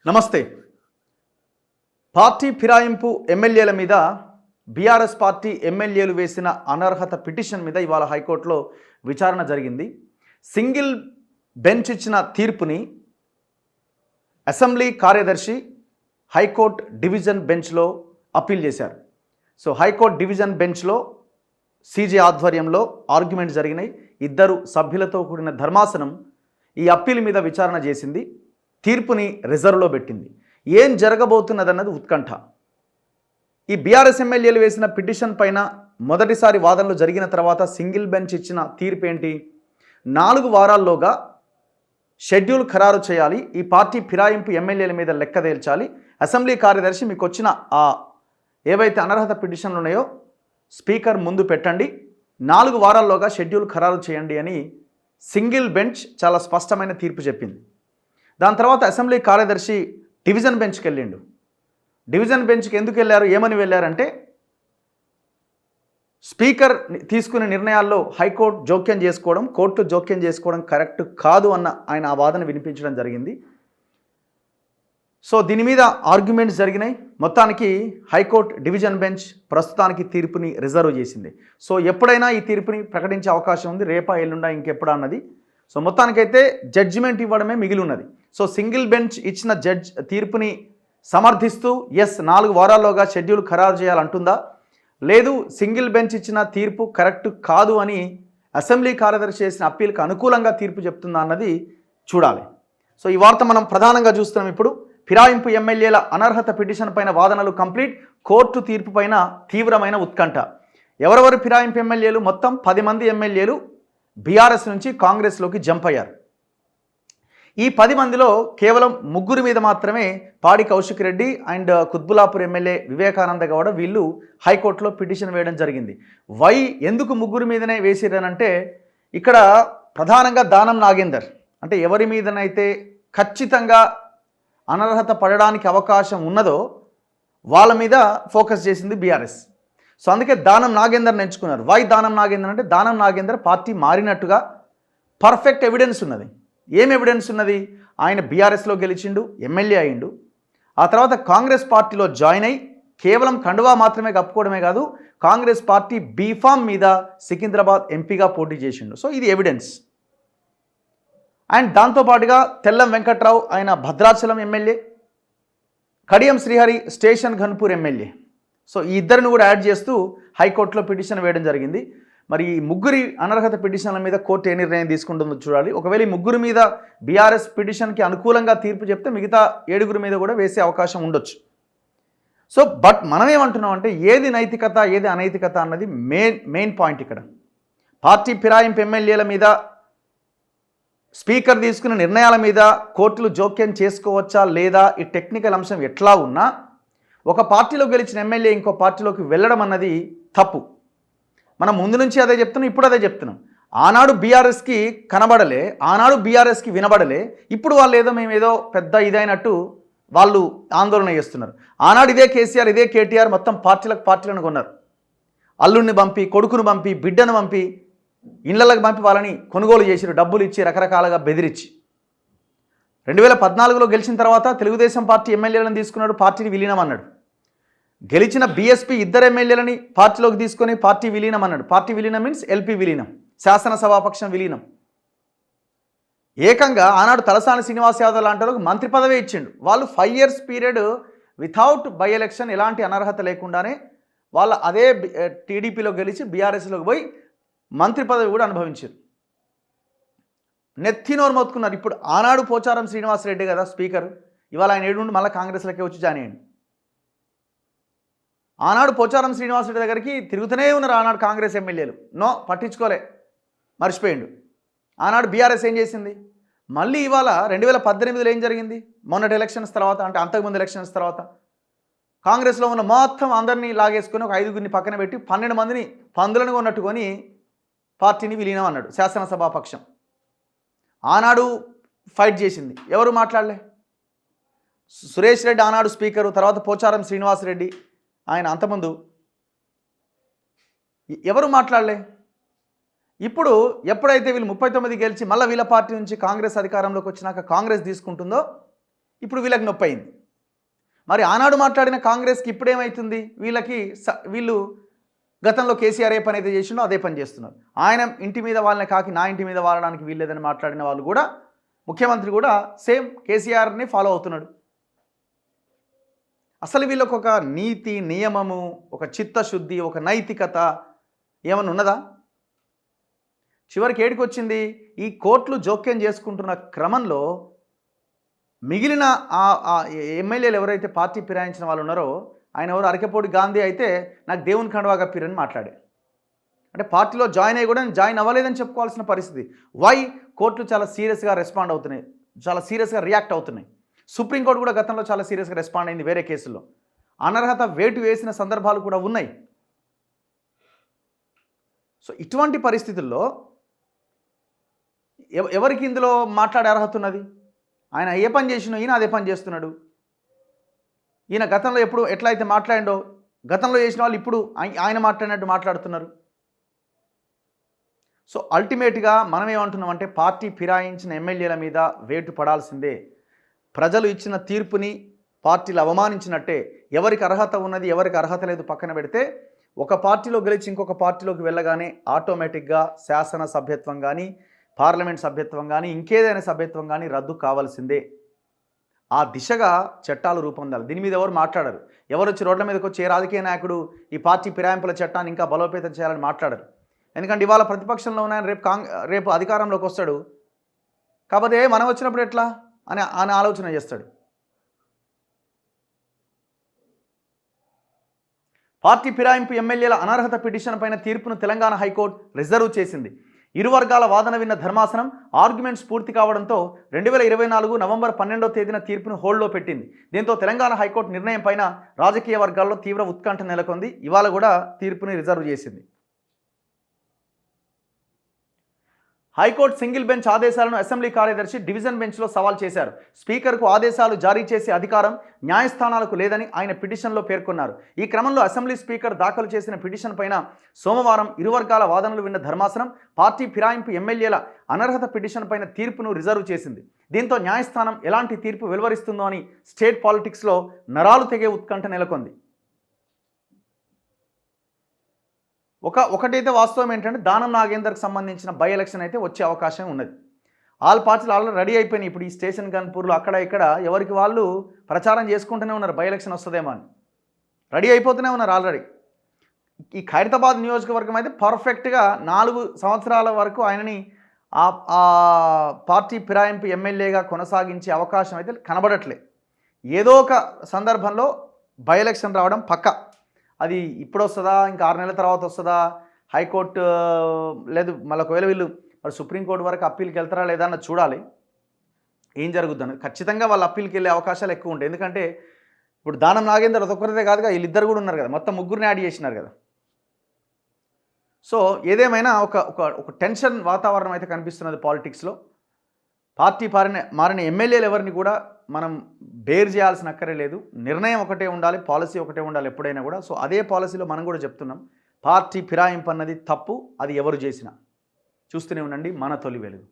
నమస్తే. పార్టీ ఫిరాయింపు ఎమ్మెల్యేల మీద బీఆర్ఎస్ పార్టీ ఎమ్మెల్యేలు వేసిన అనర్హత పిటిషన్ మీద ఇవాళ హైకోర్టులో విచారణ జరిగింది. సింగిల్ బెంచ్ ఇచ్చిన తీర్పుని అసెంబ్లీ కార్యదర్శి హైకోర్టు డివిజన్ బెంచ్లో అప్పీల్ చేశారు. సో హైకోర్టు డివిజన్ బెంచ్లో సీజే ఆధ్వర్యంలో ఆర్గ్యుమెంట్ జరిగినాయి. ఇద్దరు సభ్యులతో కూడిన ధర్మాసనం ఈ అప్పీల్ మీద విచారణ చేసింది. తీర్పుని రిజర్వ్లో పెట్టింది. ఏం జరగబోతున్నదన్నది ఉత్కంఠ. ఈ బీఆర్ఎస్ ఎమ్మెల్యేలు వేసిన పిటిషన్ పైన మొదటిసారి వాదనలు జరిగిన తర్వాత సింగిల్ బెంచ్ ఇచ్చిన తీర్పు ఏంటి? 4 వారాల్లోగా షెడ్యూల్ ఖరారు చేయాలి, ఈ పార్టీ ఫిరాయింపు ఎమ్మెల్యేల మీద లెక్క తేల్చాలి, అసెంబ్లీ కార్యదర్శి మీకు వచ్చిన ఏవైతే అనర్హత పిటిషన్లు ఉన్నాయో స్పీకర్ ముందు పెట్టండి, 4 వారాల్లోగా షెడ్యూల్ ఖరారు చేయండి అని సింగిల్ బెంచ్ చాలా స్పష్టమైన తీర్పు చెప్పింది. దాని తర్వాత అసెంబ్లీ కార్యదర్శి డివిజన్ బెంచ్కి వెళ్ళిండు. డివిజన్ బెంచ్కి ఎందుకు వెళ్ళారు, ఏమని వెళ్ళారంటే స్పీకర్ తీసుకునే నిర్ణయాల్లో హైకోర్టు జోక్యం చేసుకోవడం, కోర్టు జోక్యం చేసుకోవడం కరెక్ట్ కాదు అన్న ఆయన ఆ వాదన వినిపించడం జరిగింది. సో దీని మీద ఆర్గ్యుమెంట్స్ జరిగినాయి. మొత్తానికి హైకోర్టు డివిజన్ బెంచ్ ప్రస్తుతానికి తీర్పుని రిజర్వ్ చేసింది. సో ఎప్పుడైనా ఈ తీర్పుని ప్రకటించే అవకాశం ఉంది, రేపా ఎల్లుండా ఇంకెప్పుడా అన్నది. సో మొత్తానికైతే జడ్జిమెంట్ ఇవ్వడమే మిగిలి ఉన్నది. సో సింగిల్ బెంచ్ ఇచ్చిన తీర్పుని సమర్థిస్తూ 4 వారాల్లోగా షెడ్యూల్ ఖరారు చేయాలంటుందా, లేదు సింగిల్ బెంచ్ ఇచ్చిన తీర్పు కరెక్ట్ కాదు అని అసెంబ్లీ కార్యదర్శి చేసిన అప్పీల్కి అనుకూలంగా తీర్పు చెప్తుందా అన్నది చూడాలి. సో ఈ వార్త మనం ప్రధానంగా చూస్తున్నాం. ఇప్పుడు ఫిరాయింపు ఎమ్మెల్యేల అనర్హత పిటిషన్ పైన వాదనలు కంప్లీట్, కోర్టు తీర్పు పైన తీవ్రమైన ఉత్కంఠ. ఎవరెవరు ఫిరాయింపు ఎమ్మెల్యేలు? మొత్తం 10 మంది ఎమ్మెల్యేలు బీఆర్ఎస్ నుంచి కాంగ్రెస్లోకి జంప్ అయ్యారు. ఈ 10 మందిలో కేవలం 3 మీద మాత్రమే పాడి కౌశిక్ రెడ్డి అండ్ కుత్బులాపూర్ ఎమ్మెల్యే వివేకానంద గౌడ వీళ్ళు హైకోర్టులో పిటిషన్ వేయడం జరిగింది. ఎందుకు 3 మీదనే వేసిరనంటే ఇక్కడ ప్రధానంగా దానం నాగేందర్, అంటే ఎవరి మీదనైతే ఖచ్చితంగా అనర్హత పడడానికి అవకాశం ఉన్నదో వాళ్ళ మీద ఫోకస్ చేసింది బీఆర్ఎస్. సో అందుకే దానం నాగేందర్ని ఎంచుకున్నారు. దానం నాగేందర్ అంటే Danam Nagender party మారినట్టుగా perfect evidence ఉన్నది. ఏం ఎవిడెన్స్ ఉన్నది? ఆయన బీఆర్ఎస్లో గెలిచిండు, ఎమ్మెల్యే అయిండు, ఆ తర్వాత కాంగ్రెస్ పార్టీలో జాయిన్ అయ్యి కేవలం కండువా మాత్రమే కప్పుకోవడమే కాదు, కాంగ్రెస్ పార్టీ బీఫామ్ మీద సికింద్రాబాద్ ఎంపీగా పోటీ చేసిండు. సో ఇది ఎవిడెన్స్. అండ్ దాంతోపాటుగా తెల్లం వెంకట్రావు, ఆయన Bhadrachalam MLA, Kadiyam Srihari station Ghanpur MLA. So ఈ ఇద్దరిని కూడా యాడ్ చేస్తూ హైకోర్టులో పిటిషన్ వేయడం జరిగింది. మరి ఈ 3 అనర్హత పిటిషన్ల మీద కోర్టు ఏ నిర్ణయం తీసుకుంటుందో చూడాలి. ఒకవేళ ఈ 3 మీద బీఆర్ఎస్ పిటిషన్కి అనుకూలంగా తీర్పు చెప్తే మిగతా 7 మీద కూడా వేసే అవకాశం ఉండొచ్చు. సో బట్ మనం ఏమంటున్నాం అంటే ఏది నైతికత ఏది అనైతికత అన్నది మెయిన్ పాయింట్. ఇక్కడ పార్టీ ఫిరాయింపు ఎమ్మెల్యేల మీద స్పీకర్ తీసుకున్న నిర్ణయాల మీద కోర్టులు జోక్యం చేసుకోవచ్చా లేదా, ఈ టెక్నికల్ అంశం ఎట్లా ఉన్నా ఒక పార్టీలో గెలిచిన ఎమ్మెల్యే ఇంకో పార్టీలోకి వెళ్ళడం అన్నది తప్పు. మనం ముందు నుంచి అదే చెప్తున్నాం, ఇప్పుడు అదే చెప్తున్నాం. ఆనాడు బీఆర్ఎస్కి కనబడలే, ఆనాడు బీఆర్ఎస్కి వినబడలే, ఇప్పుడు వాళ్ళు ఏదో మేమేదో పెద్ద ఇదైనట్టు వాళ్ళు ఆందోళన చేస్తున్నారు. ఆనాడు ఇదే కేసీఆర్ ఇదే కేటీఆర్ మొత్తం పార్టీలను కొన్నారు. అల్లుడిని పంపి, కొడుకును పంపి, బిడ్డను పంపి, ఇళ్లలకు పంపి వాళ్ళని కొనుగోలు చేసిరు, డబ్బులు ఇచ్చి రకరకాలుగా బెదిరించి. 2014లో గెలిచిన తర్వాత తెలుగుదేశం పార్టీ ఎమ్మెల్యేలను తీసుకున్నాడు, పార్టీని విలీనం అన్నాడు. గెలిచిన బీఎస్పీ 2 ఎమ్మెల్యేలని పార్టీలోకి తీసుకొని పార్టీ విలీనం అన్నాడు. పార్టీ విలీనం మీన్స్ ఎల్పీ విలీనం, శాసనసభాపక్షం విలీనం. ఏకంగా ఆనాడు తలసాని శ్రీనివాస్ యాదవ్ లాంటి వాళ్ళకి మంత్రి పదవి ఇచ్చిండు. వాళ్ళు 5 years period without by election ఎలాంటి అనర్హత లేకుండానే వాళ్ళ అదే టీడీపీలో గెలిచి బీఆర్ఎస్లోకి పోయి మంత్రి పదవి కూడా అనుభవించారు. నెత్తినోరు మొత్తుకున్నారు. ఇప్పుడు ఆనాడు పోచారం శ్రీనివాసరెడ్డి కదా స్పీకర్, ఇవాళ ఆయన 7 నుండి మళ్ళీ కాంగ్రెస్లోకి వచ్చి జాయిన్ అయ్యండి. ఆనాడు పోచారం శ్రీనివాసరెడ్డి దగ్గరికి తిరుగుతూనే ఉన్నారు ఆనాడు కాంగ్రెస్ ఎమ్మెల్యేలు. పట్టించుకోలే, మర్చిపోయిండు. ఆనాడు బీఆర్ఎస్ ఏం చేసింది? మళ్ళీ ఇవాళ 2018లో ఏం జరిగింది? మొన్నటి ఎలక్షన్స్ తర్వాత, అంటే అంతకుముందు ఎలక్షన్స్ తర్వాత కాంగ్రెస్లో ఉన్న మొత్తం అందరినీ లాగేసుకొని ఒక 5గురిని పక్కన పెట్టి 12 మందిని పందులను కొన్నట్టుకొని పార్టీని విలీనం అన్నాడు శాసనసభాపక్షం. ఆనాడు ఫైట్ చేసింది ఎవరు? మాట్లాడలే. సురేష్ రెడ్డి ఆనాడు స్పీకరు, తర్వాత పోచారం శ్రీనివాసరెడ్డి ఆయన అంతకుముందు ఎవరు మాట్లాడలే. ఇప్పుడు ఎప్పుడైతే వీళ్ళు 39 గెలిచి మళ్ళీ వీళ్ళ పార్టీ నుంచి కాంగ్రెస్ అధికారంలోకి వచ్చినాక కాంగ్రెస్ తీసుకుంటుందో ఇప్పుడు వీళ్ళకి నొప్పి అయింది. మరి ఆనాడు మాట్లాడిన కాంగ్రెస్కి ఇప్పుడేమవుతుంది? వీళ్ళు గతంలో కేసీఆర్ ఏ పని అయితే చేసిండో అదే పని చేస్తున్నారు. ఆయన ఇంటి మీద వాళ్ళని కాకి నా ఇంటి మీద వాడడానికి వీల్లేదని మాట్లాడిన వాళ్ళు కూడా, ముఖ్యమంత్రి కూడా సేమ్ కేసీఆర్ని ఫాలో అవుతున్నాడు. అసలు వీళ్ళకు ఒక నీతి నియమము, ఒక చిత్తశుద్ధి, ఒక నైతికత ఏమన్నా ఉన్నదా? చివరికి ఏడికి వచ్చింది? ఈ కోర్టులు జోక్యం చేసుకుంటున్న క్రమంలో మిగిలిన ఎమ్మెల్యేలు ఎవరైతే పార్టీ ఫిరాయించిన వాళ్ళు ఉన్నారో, ఆయన ఎవరు అరకెపోడి గాంధీ అయితే నాకు దేవుని కండువా కప్పిరని మాట్లాడే. అంటే పార్టీలో జాయిన్ అయ్యి కూడా జాయిన్ అవ్వలేదని చెప్పుకోవాల్సిన పరిస్థితి. వై? కోర్టులు చాలా సీరియస్గా రెస్పాండ్ అవుతున్నాయి, చాలా సీరియస్గా రియాక్ట్ అవుతున్నాయి. సుప్రీంకోర్టు కూడా గతంలో చాలా సీరియస్గా రెస్పాండ్ అయింది వేరే కేసుల్లో. అనర్హత వేటు వేసిన సందర్భాలు కూడా ఉన్నాయి. సో ఇటువంటి పరిస్థితుల్లో ఎవరికి ఇందులో మాట్లాడే అర్హత ఉన్నది? ఆయన ఏ పని చేసినో ఈయన అదే పని చేస్తున్నాడు. ఈయన గతంలో ఎట్లా అయితే మాట్లాడిండో, గతంలో చేసిన వాళ్ళు ఇప్పుడు ఆయన మాట్లాడినట్టు మాట్లాడుతున్నారు. సో అల్టిమేట్గా మనం ఏమంటున్నామంటే, పార్టీ ఫిరాయించిన ఎమ్మెల్యేల మీద వేటు పడాల్సిందే. ప్రజలు ఇచ్చిన తీర్పుని పార్టీలు అవమానించినట్టే. ఎవరికి అర్హత ఉన్నది, ఎవరికి అర్హత లేదు పక్కన పెడితే, ఒక పార్టీలో గెలిచి ఇంకొక పార్టీలోకి వెళ్ళగానే ఆటోమేటిక్గా శాసన సభ్యత్వం కానీ, పార్లమెంట్ సభ్యత్వం కానీ, ఇంకేదైనా సభ్యత్వం కానీ రద్దు కావాల్సిందే. ఆ దిశగా చట్టాలు రూపొందాలి. దీని మీద ఎవరు మాట్లాడరు. ఎవరు వచ్చి రోడ్ల మీదకి వచ్చి ఏ రాజకీయ నాయకుడు ఈ పార్టీ ఫిరాయింపుల చట్టాన్ని ఇంకా బలోపేతం చేయాలని మాట్లాడరు. ఎందుకంటే ఇవాళ ప్రతిపక్షంలో ఉన్నాయని రేపు అధికారంలోకి వస్తాడు కాబట్టి మనం వచ్చినప్పుడు ఎట్లా అని ఆలోచన చేస్తాడు. పార్టీ ఫిరాయింపు ఎమ్మెల్యేల అనర్హత పిటిషన్ పైన తీర్పును తెలంగాణ హైకోర్టు రిజర్వ్ చేసింది. ఇరు వర్గాల వాదన విన్న ధర్మాసనం ఆర్గ్యుమెంట్స్ పూర్తి కావడంతో 2024 నవంబర్ 12వ తేదీన తీర్పును హోల్డ్లో పెట్టింది. దీంతో తెలంగాణ హైకోర్టు నిర్ణయం పైన రాజకీయ వర్గాల్లో తీవ్ర ఉత్కంఠ నెలకొంది. ఇవాళ కూడా తీర్పుని రిజర్వ్ చేసింది. హైకోర్టు సింగిల్ బెంచ్ ఆదేశాలను అసెంబ్లీ కార్యదర్శి డివిజన్ బెంచ్లో సవాల్ చేశారు. స్పీకర్కు ఆదేశాలు జారీ చేసే అధికారం న్యాయస్థానాలకు లేదని ఆయన పిటిషన్లో పేర్కొన్నారు. ఈ క్రమంలో అసెంబ్లీ స్పీకర్ దాఖలు చేసిన పిటిషన్ పైన సోమవారం ఇరు వర్గాల వాదనలు విన్న ధర్మాసనం పార్టీ ఫిరాయింపు ఎమ్మెల్యేల అనర్హత పిటిషన్ పైన తీర్పును రిజర్వ్ చేసింది. దీంతో న్యాయస్థానం ఎలాంటి తీర్పు వెలువరిస్తుందో అని స్టేట్ పాలిటిక్స్లో నరాలు తెగే ఉత్కంఠ నెలకొంది. ఒకటైతే వాస్తవం ఏంటంటే, దానం నాగేందర్కి సంబంధించిన బై ఎలక్షన్ అయితే వచ్చే అవకాశం ఉన్నది. ఆల్ పార్టీలు ఆల్రెడీ రెడీ అయిపోయినాయి. ఇప్పుడు ఈ స్టేషన్ గన్పూర్లో అక్కడ ఇక్కడ ఎవరికి వాళ్ళు ప్రచారం చేసుకుంటూనే ఉన్నారు, బై ఎలక్షన్ వస్తుందేమో అని రెడీ అయిపోతూనే ఉన్నారు ఆల్రెడీ. ఈ ఖైరతాబాద్ నియోజకవర్గం అయితే పర్ఫెక్ట్గా 4 సంవత్సరాల వరకు ఆయనని ఆ పార్టీ ఫిరాయింపు ఎమ్మెల్యేగా కొనసాగించే అవకాశం అయితే కనబడట్లే. ఏదో ఒక సందర్భంలో బై ఎలక్షన్ రావడం పక్కా. అది ఇప్పుడు వస్తుందా, ఇంకా 6 నెలల తర్వాత వస్తుందా, హైకోర్టు లేదు మళ్ళీ ఒకవేళ వీళ్ళు మరి సుప్రీంకోర్టు వరకు అప్పీల్కి వెళ్తారా లేదా అన్న చూడాలి ఏం జరుగుతుంది. ఖచ్చితంగా వాళ్ళు అప్పీల్కి వెళ్ళే అవకాశాలు ఎక్కువ ఉంటాయి. ఎందుకంటే ఇప్పుడు దానం నాగేందర్ ఒక్కొక్కరిదే కాదుగా, వీళ్ళిద్దరు కూడా ఉన్నారు కదా, మొత్తం ముగ్గురిని యాడ్ చేసినారు కదా. సో ఏదేమైనా ఒక టెన్షన్ వాతావరణం అయితే కనిపిస్తున్నది పాలిటిక్స్లో. పార్టీ మారిన ఎమ్మెల్యేలు ఎవరిని కూడా మనం బేర్ చేయాల్సిన అక్కరే లేదు. నిర్ణయం ఒకటే ఉండాలి, పాలసీ ఒకటే ఉండాలి ఎప్పుడైనా కూడా. సో అదే పాలసీలో మనం కూడా చెప్తున్నాం, పార్టీ ఫిరాయింపు అన్నది తప్పు, అది ఎవరు చేసినా. చూస్తూనే ఉండండి మన తొలి వెలుగు.